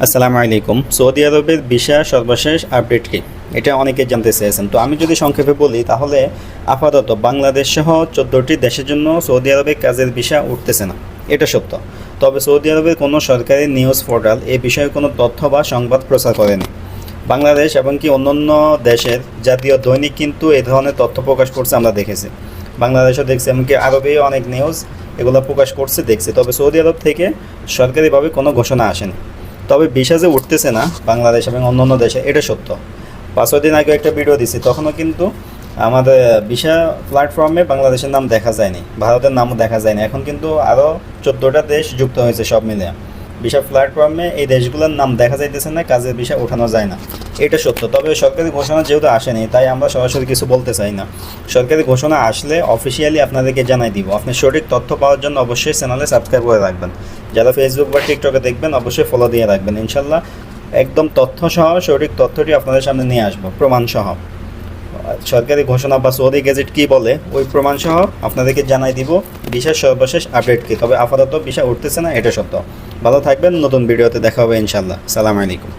আসসালামু আলাইকুম। সৌদি আরবের ভিসা সর্বশেষ আপডেট কি, এটা অনেকে জানতে চেয়েছেন। তো আমি যদি সংক্ষেপে বলি তাহলে আপাতত বাংলাদেশ সহ 14টি দেশের জন্য সৌদি আরবে কাজের ভিসা উঠতেছে না, এটা সত্য। তবে সৌদি আরবের কোনো সরকারি নিউজ পোর্টাল এ বিষয়ে কোনো তথ্য বা সংবাদ প্রচার করেনি। বাংলাদেশ এবং কি অন্যান্য দেশের জাতীয় দৈনিক কিন্তু এই ধরনের তথ্য প্রকাশ করছে, আমরা দেখেছি। বাংলাদেশও দেখছি, এমনকি আরবেও অনেক নিউজ এগুলো প্রকাশ করছে দেখছি। তবে সৌদি আরব থেকে সরকারিভাবে কোনো ঘোষণা আসেনি। তবে ভিসা যে উঠতেছে না বাংলাদেশ এবং অন্যান্য দেশে, এটা সত্য। 5-6 দিন আগে একটা ভিডিও দিছি, তখনও কিন্তু আমাদের ভিসা প্ল্যাটফর্মে বাংলাদেশের নাম দেখা যায়নি, ভারতের নামও দেখা যায়নি। এখন কিন্তু আরও 14টা দেশ যুক্ত হয়েছে সব মিলে ভিসা প্ল্যাটফর্মে। এই দেশগুলোর নাম দেখা যাইতেছে না, কাজের ভিসা ওঠানো যায় না, এটা সত্য। তবে সরকারি ঘোষণা যেহেতু আসেনি, তাই আমরা সরাসরি কিছু বলতে চাই না। সরকারি ঘোষণা আসলে অফিসিয়ালি আপনাদেরকে জানাই দিব। আপনি সঠিক তথ্য পাওয়ার জন্য অবশ্যই চ্যানেলে সাবস্ক্রাইব করে রাখবেন। যারা ফেসবুক বা টিকটকে দেখবেন অবশ্যই ফলো দিয়ে রাখবেন। ইনশাল্লাহ একদম তথ্য সহ সঠিক তথ্যটি আপনাদের সামনে নিয়ে আসবো, প্রমাণ সহ। সরকারি ঘোষণা বা সৌদি গেজেট কী বলে ওই প্রমাণ সহ আপনাদেরকে জানাই দিব ভিসার সর্বশেষ আপডেট কী। তবে আপাতত ভিসা উঠতেছে না, এটা সত্য। ভালো থাকবেন, নতুন ভিডিওতে দেখা হবে ইনশাল্লাহ। সালাম আলাইকুম।